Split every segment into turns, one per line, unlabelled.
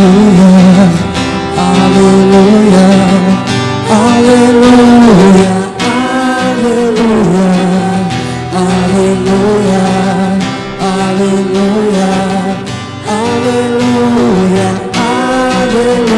aleluia, aleluia, aleluia, aleluia, aleluia, aleluia, aleluia.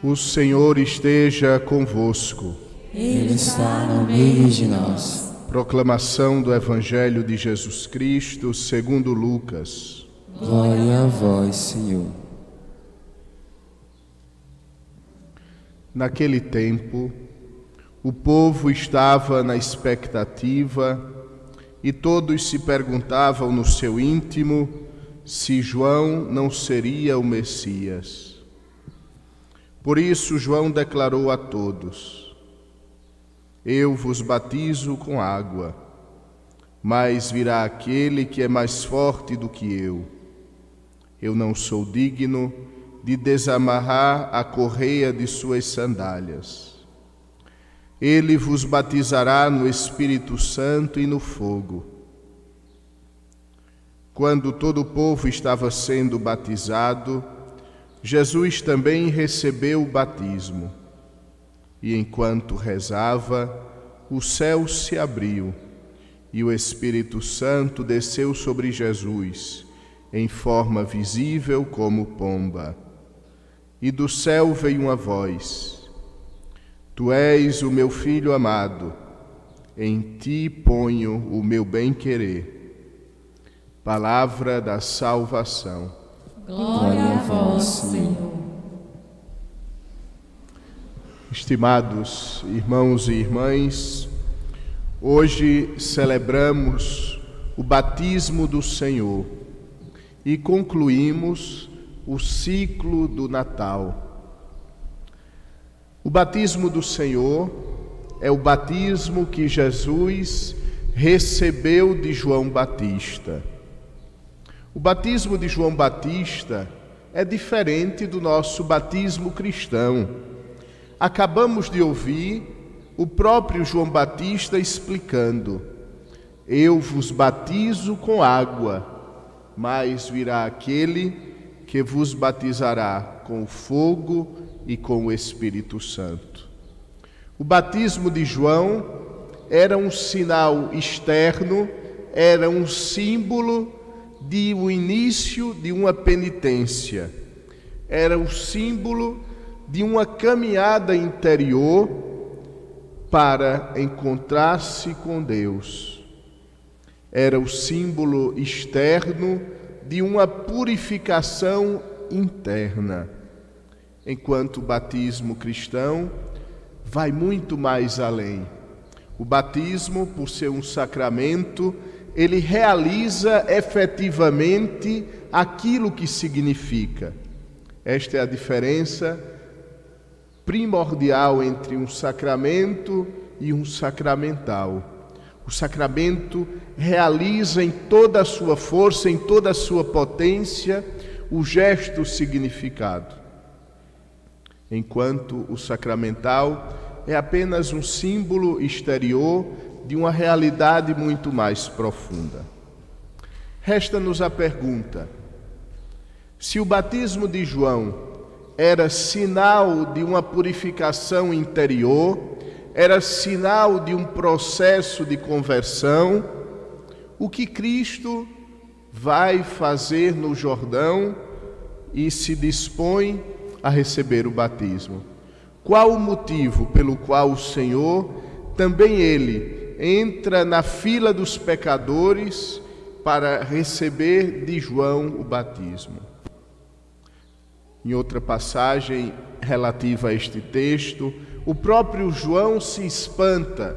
O Senhor esteja convosco.
Ele está no meio de nós.
Proclamação do Evangelho de Jesus Cristo segundo Lucas.
Glória a vós, Senhor.
Naquele tempo, o povo estava na expectativa e todos se perguntavam no seu íntimo se João não seria o Messias. Por isso João declarou a todos: eu vos batizo com água, mas virá aquele que é mais forte do que eu. Eu não sou digno de desamarrar a correia de suas sandálias. Ele vos batizará no Espírito Santo e no fogo. Quando todo o povo estava sendo batizado, Jesus também recebeu o batismo. E enquanto rezava, o céu se abriu e o Espírito Santo desceu sobre Jesus, em forma visível como pomba. E do céu veio uma voz: Tu és o meu Filho amado, em ti ponho o meu bem-querer. Palavra da salvação.
Glória a vós, Senhor.
Estimados irmãos e irmãs, hoje celebramos o batismo do Senhor e concluímos o ciclo do Natal. O batismo do Senhor é o batismo que Jesus recebeu de João Batista. O batismo de João Batista é diferente do nosso batismo cristão. Acabamos de ouvir o próprio João Batista explicando: eu vos batizo com água, mas virá aquele que vos batizará com o fogo e com o Espírito Santo. O batismo de João era um sinal externo, era um símbolo de o início de uma penitência, era o símbolo de uma caminhada interior para encontrar-se com Deus. Era o símbolo externo de uma purificação interna, enquanto o batismo cristão vai muito mais além. O batismo, por ser um sacramento, ele realiza efetivamente aquilo que significa. Esta é a diferença primordial entre um sacramento e um sacramental. O sacramento realiza em toda a sua força, em toda a sua potência, o gesto significado, enquanto o sacramental é apenas um símbolo exterior de uma realidade muito mais profunda. Resta-nos a pergunta: se o batismo de João era sinal de uma purificação interior, era sinal de um processo de conversão, o que Cristo vai fazer no Jordão e se dispõe a receber o batismo? Qual o motivo pelo qual o Senhor, também Ele, entra na fila dos pecadores para receber de João o batismo? Em outra passagem relativa a este texto, o próprio João se espanta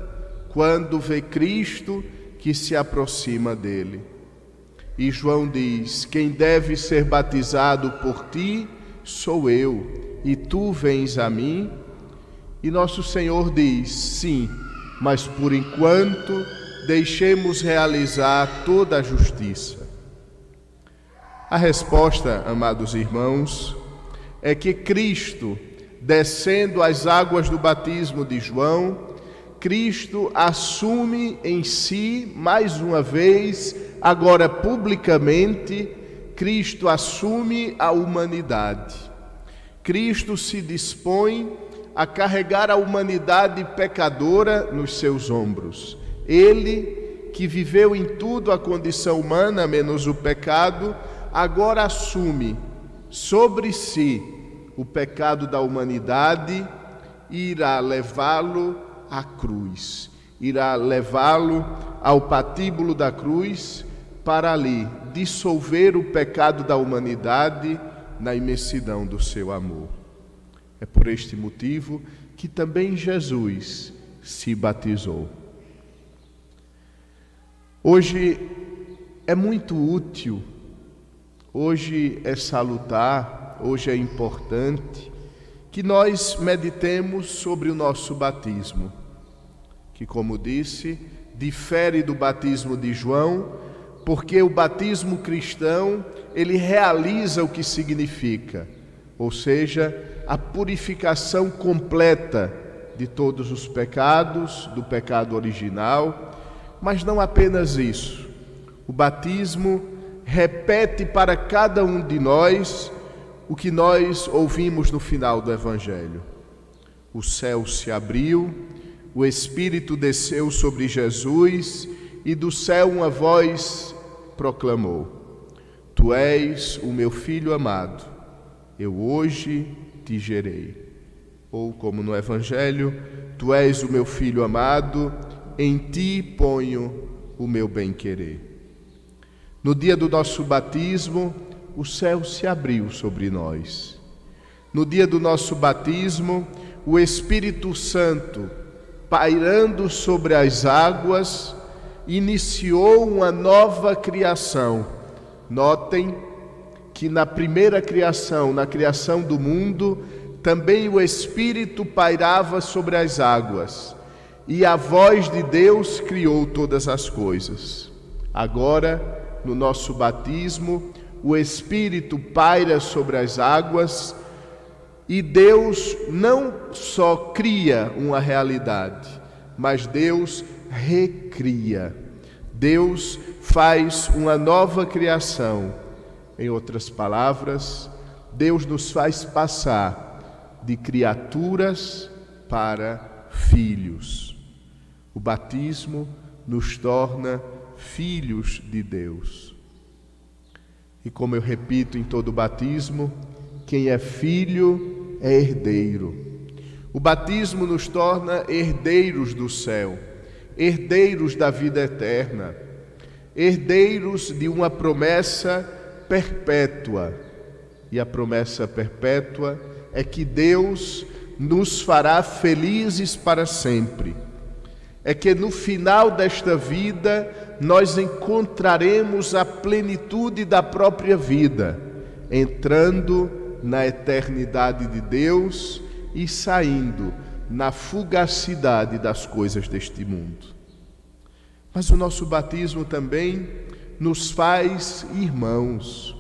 quando vê Cristo que se aproxima dele. E João diz: quem deve ser batizado por ti sou eu, e tu vens a mim? E nosso Senhor diz: sim, mas por enquanto deixemos realizar toda a justiça. A resposta, amados irmãos, é que Cristo, descendo as águas do batismo de João, Cristo assume em si, mais uma vez, agora publicamente, Cristo assume a humanidade. Cristo se dispõe a carregar a humanidade pecadora nos seus ombros. Ele, que viveu em tudo a condição humana, menos o pecado, agora assume sobre si o pecado da humanidade e irá levá-lo à cruz, irá levá-lo ao patíbulo da cruz para ali dissolver o pecado da humanidade na imensidão do seu amor. É por este motivo que também Jesus se batizou. Hoje é muito útil, hoje é salutar, hoje é importante que nós meditemos sobre o nosso batismo, que, como disse, difere do batismo de João, porque o batismo cristão, ele realiza o que significa, ou seja, a purificação completa de todos os pecados, do pecado original, mas não apenas isso. O batismo repete para cada um de nós o que nós ouvimos no final do Evangelho. O céu se abriu, o Espírito desceu sobre Jesus e do céu uma voz proclamou: Tu és o meu Filho amado, eu hoje te gerei. Ou como no Evangelho, Tu és o meu Filho amado, em ti ponho o meu bem-querer. No dia do nosso batismo, o céu se abriu sobre nós. No dia do nosso batismo, o Espírito Santo, pairando sobre as águas, iniciou uma nova criação. Notem que na primeira criação, na criação do mundo, também o Espírito pairava sobre as águas, e a voz de Deus criou todas as coisas. Agora, no nosso batismo, o Espírito paira sobre as águas e Deus não só cria uma realidade, mas Deus recria. Deus faz uma nova criação. Em outras palavras, Deus nos faz passar de criaturas para filhos. O batismo nos torna filhos de Deus. E como eu repito em todo batismo, quem é filho é herdeiro. O batismo nos torna herdeiros do céu, herdeiros da vida eterna, herdeiros de uma promessa perpétua. E a promessa perpétua é que Deus nos fará felizes para sempre. É que no final desta vida nós encontraremos a plenitude da própria vida, entrando na eternidade de Deus e saindo na fugacidade das coisas deste mundo. Mas o nosso batismo também nos faz irmãos.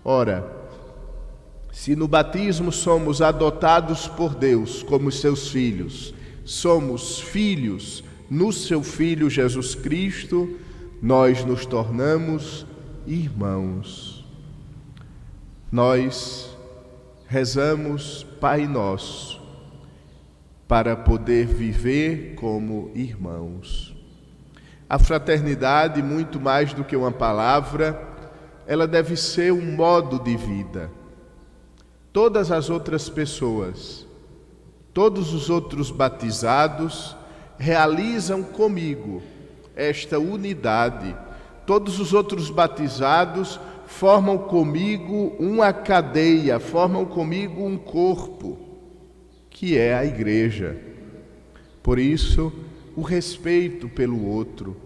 Ora, se no batismo somos adotados por Deus como seus filhos, somos filhos no seu Filho Jesus Cristo, nós nos tornamos irmãos. Nós rezamos Pai Nosso para poder viver como irmãos. A fraternidade, muito mais do que uma palavra, ela deve ser um modo de vida. Todas as outras pessoas, todos os outros batizados realizam comigo esta unidade. Todos os outros batizados formam comigo uma cadeia, formam comigo um corpo, que é a igreja. Por isso, o respeito pelo outro,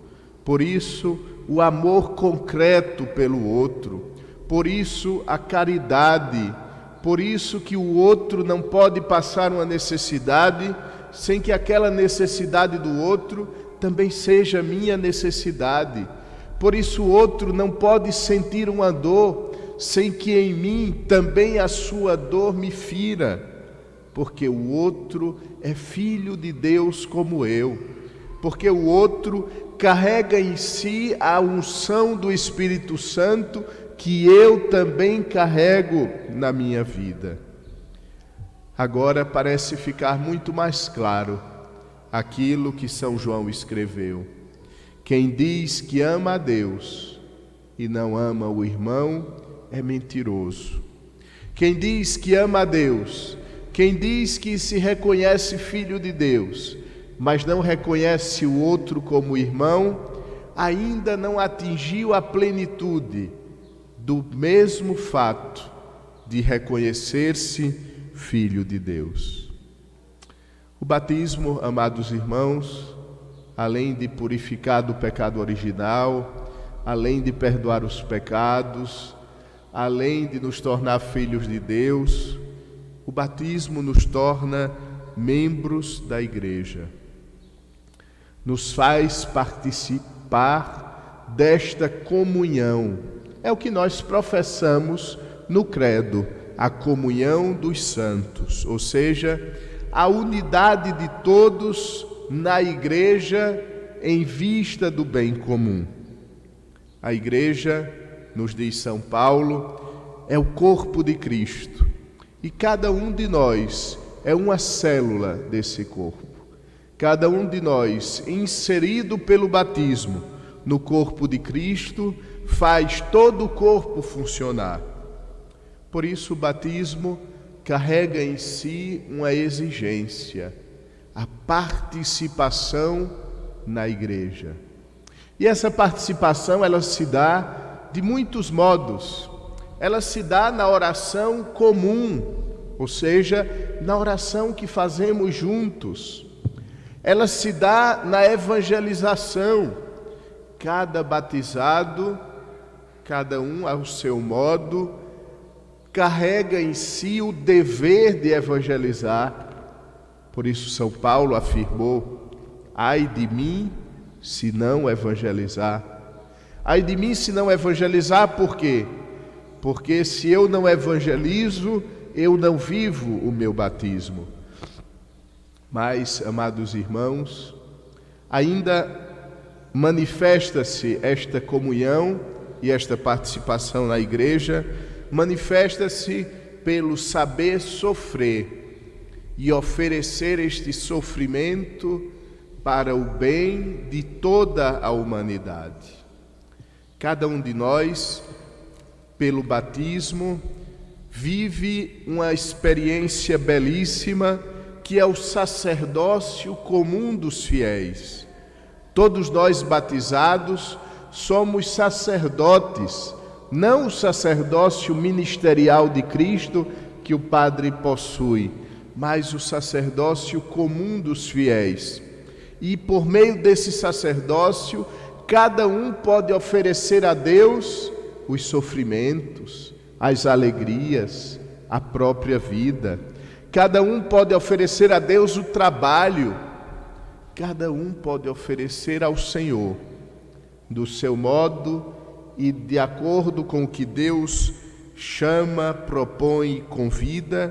por isso, o amor concreto pelo outro, por isso, a caridade, por isso que o outro não pode passar uma necessidade sem que aquela necessidade do outro também seja minha necessidade. Por isso o outro não pode sentir uma dor sem que em mim também a sua dor me fira. porque o outro é filho de Deus como eu, porque o outro carrega em si a unção do Espírito Santo que eu também carrego na minha vida. Agora parece ficar muito mais claro aquilo que São João escreveu. Quem diz que ama a Deus e não ama o irmão é mentiroso. Quem diz que ama a Deus, quem diz que se reconhece filho de Deus, mas não reconhece o outro como irmão, ainda não atingiu a plenitude do mesmo fato de reconhecer-se filho de Deus. O batismo, amados irmãos, além de purificar do pecado original, além de perdoar os pecados, além de nos tornar filhos de Deus, o batismo nos torna membros da igreja. Nos faz participar desta comunhão. É o que nós professamos no credo, a comunhão dos santos, ou seja, a unidade de todos na igreja em vista do bem comum. A igreja, nos diz São Paulo, é o corpo de Cristo e cada um de nós é uma célula desse corpo. Cada um de nós, inserido pelo batismo no corpo de Cristo, faz todo o corpo funcionar. Por isso o batismo carrega em si uma exigência, a participação na igreja. E essa participação, ela se dá de muitos modos. Ela se dá na oração comum, ou seja, na oração que fazemos juntos. Ela se dá na evangelização. Cada batizado, cada um ao seu modo, carrega em si o dever de evangelizar. Por isso São Paulo afirmou: ai de mim se não evangelizar. Ai de mim se não evangelizar, por quê? Porque se eu não evangelizo, eu não vivo o meu batismo. Mas, amados irmãos, ainda manifesta-se esta comunhão e esta participação na igreja, manifesta-se pelo saber sofrer e oferecer este sofrimento para o bem de toda a humanidade. Cada um de nós, pelo batismo, vive uma experiência belíssima que é o sacerdócio comum dos fiéis. Todos nós batizados somos sacerdotes, não o sacerdócio ministerial de Cristo que o padre possui, mas o sacerdócio comum dos fiéis. E por meio desse sacerdócio, cada um pode oferecer a Deus os sofrimentos, as alegrias, a própria vida. Cada um pode oferecer a Deus o trabalho. Cada um pode oferecer ao Senhor, do seu modo e de acordo com o que Deus chama, propõe e convida,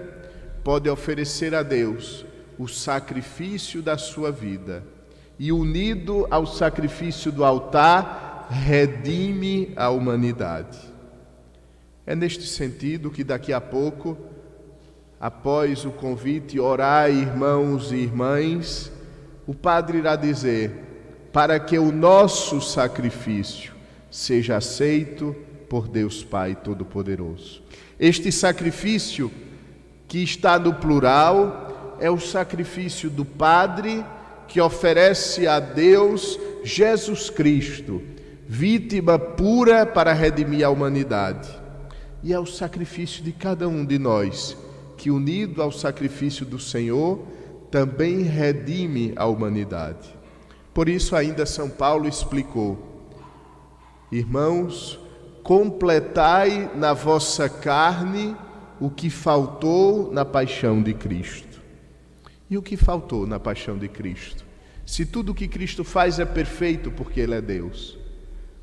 pode oferecer a Deus o sacrifício da sua vida. E unido ao sacrifício do altar, redime a humanidade. É neste sentido que daqui a pouco, após o convite, orai, irmãos e irmãs, o padre irá dizer: para que o nosso sacrifício seja aceito por Deus Pai Todo-Poderoso. Este sacrifício, que está no plural, é o sacrifício do Padre, que oferece a Deus Jesus Cristo, vítima pura para redimir a humanidade. E é o sacrifício de cada um de nós, que unido ao sacrifício do Senhor, também redime a humanidade. Por isso ainda São Paulo explicou: irmãos, completai na vossa carne o que faltou na paixão de Cristo. E o que faltou na paixão de Cristo? Se tudo o que Cristo faz é perfeito porque Ele é Deus,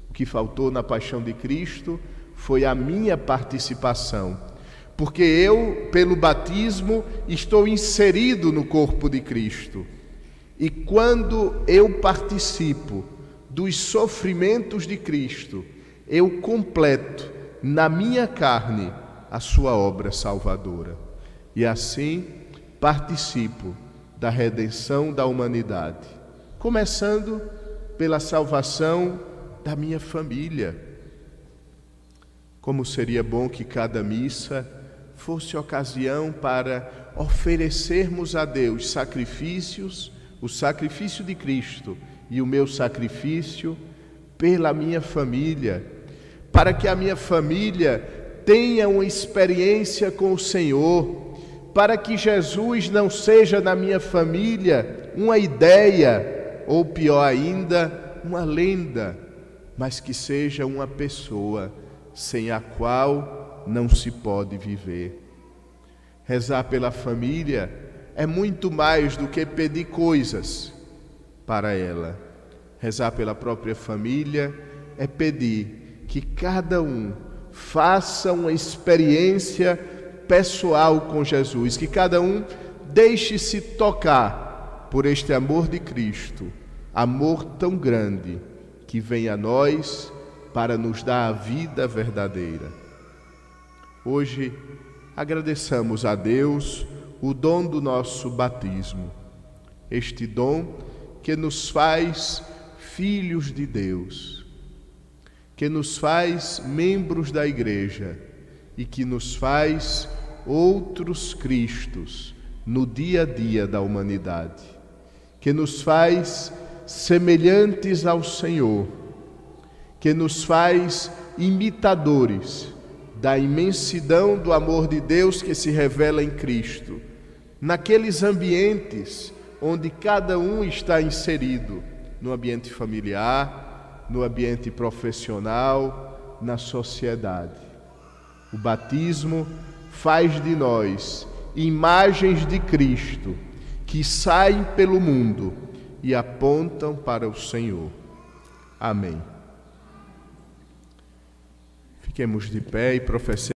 o que faltou na paixão de Cristo foi a minha participação. porque eu, pelo batismo, estou inserido no corpo de Cristo. E quando eu participo dos sofrimentos de Cristo, eu completo na minha carne a sua obra salvadora. E assim participo da redenção da humanidade, começando pela salvação da minha família. Como seria bom que cada missa fosse ocasião para oferecermos a Deus sacrifícios, o sacrifício de Cristo e o meu sacrifício pela minha família, para que a minha família tenha uma experiência com o Senhor, para que Jesus não seja na minha família uma ideia, ou pior ainda, uma lenda, mas que seja uma pessoa sem a qual não se pode viver. Rezar pela família é muito mais do que pedir coisas para ela. Rezar pela própria família é pedir que cada um faça uma experiência pessoal com Jesus, que cada um deixe-se tocar por este amor de Cristo, amor tão grande que vem a nós para nos dar a vida verdadeira. Hoje agradeçamos a Deus o dom do nosso batismo, este dom que nos faz filhos de Deus, que nos faz membros da Igreja e que nos faz outros Cristos no dia a dia da humanidade, que nos faz semelhantes ao Senhor, que nos faz imitadores da imensidão do amor de Deus que se revela em Cristo, naqueles ambientes onde cada um está inserido, no ambiente familiar, no ambiente profissional, na sociedade. O batismo faz de nós imagens de Cristo que saem pelo mundo e apontam para o Senhor. Amém. Fiquemos de pé e professemos.